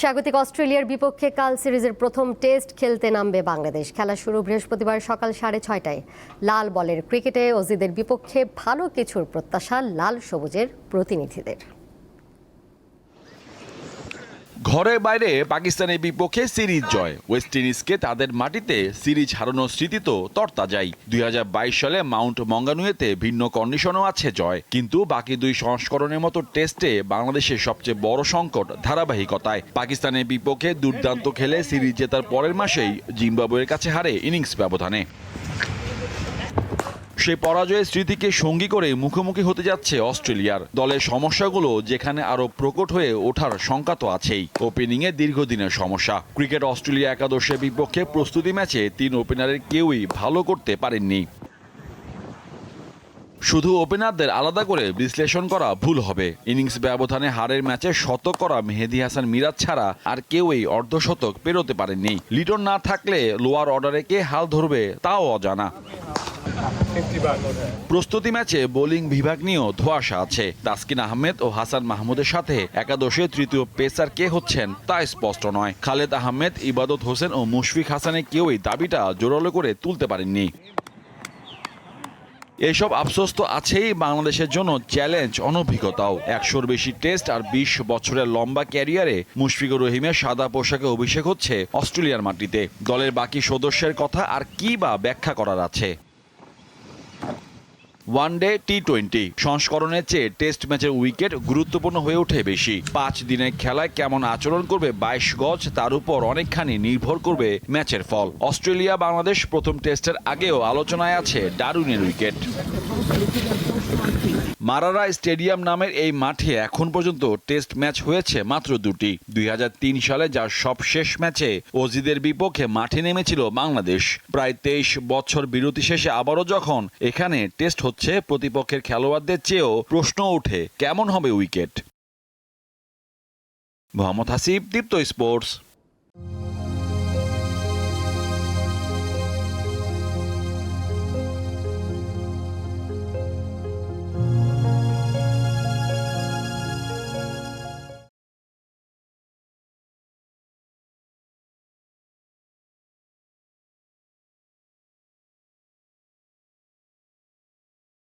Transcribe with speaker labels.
Speaker 1: স্বাগতিক অস্ট্রেলিয়ার বিপক্ষে কাল সিরিজের প্রথম টেস্ট খেলতে নামবে বাংলাদেশ। খেলা শুরু বৃহস্পতিবার সকাল 6:30টায়। লাল বলের ক্রিকেটে অজিদের বিপক্ষে ভালো কিছুর প্রত্যাশা লাল সবুজের প্রতিনিধিদের।
Speaker 2: ঘরে বাইরে পাকিস্তানের বিপক্ষে সিরিজ জয়। ওয়েস্ট ইন্ডিজকে তাদের মাটিতে সিরিজ হারানোর স্মৃতি তো তরতাজাই। 2022 সালে মাউন্ট মঙ্গানুয়েতে ভিন্ন কন্ডিশনও আছে জয়, কিন্তু বাকি দুই সংস্করণের মতো টেস্টে বাংলাদেশের সবচেয়ে বড় সংকট ধারাবাহিকতায়। পাকিস্তানের বিপক্ষে দুর্দান্ত খেলে সিরিজ জেতার পরের মাসেই জিম্বাবুয়ের কাছে হারে ইনিংস ব্যবধানে। সেই পরাজয়ের স্মৃতিকে সঙ্গী করে মুখোমুখি হতে যাচ্ছে অস্ট্রেলিয়ার। দলের সমস্যাগুলো যেখানে আরও প্রকট হয়ে ওঠার শঙ্কা তো আছেই। ওপেনিংয়ে দীর্ঘদিনের সমস্যা। ক্রিকেট অস্ট্রেলিয়া একাদশের বিপক্ষে প্রস্তুতি ম্যাচে 3 ওপেনারের কেউই ভালো করতে পারেননি। শুধু ওপেনারদের আলাদা করে বিশ্লেষণ করা ভুল হবে। ইনিংস ব্যবধানে হারের ম্যাচে শতক করা মেহেদী হাসান মিরাজ ছাড়া আর কেউই অর্ধশতক পেরোতে পারেননি। লিটন না থাকলে লোয়ার অর্ডারে কে হাল ধরবে তাও অজানা। প্রস্তুতি ম্যাচে বোলিং বিভাগ নিয়েও ধোঁয়াশা আছে। তাসকিন আহমেদ ও হাসান মাহমুদের সাথে একাদশে তৃতীয় পেসার কে হচ্ছেন তা স্পষ্ট নয়। খালেদ আহমেদ, ইবাদত হোসেন ও মুশফিক হাসানের কেউই দাবিটা জোরালো করে তুলতে পারেননি। এসব আফসোস তো আছেই, বাংলাদেশের জন্য চ্যালেঞ্জ অনভিজ্ঞতাও। 100-র বেশি টেস্ট আর 20 বছরের লম্বা ক্যারিয়ারে মুশফিকুর রহিমের সাদা পোশাকে অভিষেক হচ্ছে অস্ট্রেলিয়ার মাটিতে। দলের বাকি সদস্যের কথা আর কি বা ব্যাখ্যা করার আছে? ওয়ানডে টি-20 সংস্করণের চেয়ে টেস্ট ম্যাচের উইকেট গুরুত্বপূর্ণ হয়ে ওঠে বেশি। 5 দিনের খেলায় কেমন আচরণ করবে 22 গজ, তার উপর অনেকখানি নির্ভর করবে ম্যাচের ফল। অস্ট্রেলিয়া বাংলাদেশ প্রথম টেস্টের আগেও আলোচনায় আছে ডারউইনের উইকেট। মারারা স্টেডিয়াম নামের এই মাঠে এখন পর্যন্ত টেস্ট ম্যাচ হয়েছে মাত্র 2টি। 2003 সালে যার সবশেষ ম্যাচে অজিদের বিপক্ষে মাঠে নেমেছিল বাংলাদেশ। প্রায় 23 বছর বিরতি শেষে আবারও যখন এখানে টেস্ট হচ্ছে, প্রতিপক্ষের খেলোয়াড়দের চেয়েও প্রশ্ন ওঠে কেমন হবে উইকেট। মোহাম্মদ হাসিব, দীপ্ত স্পোর্টস।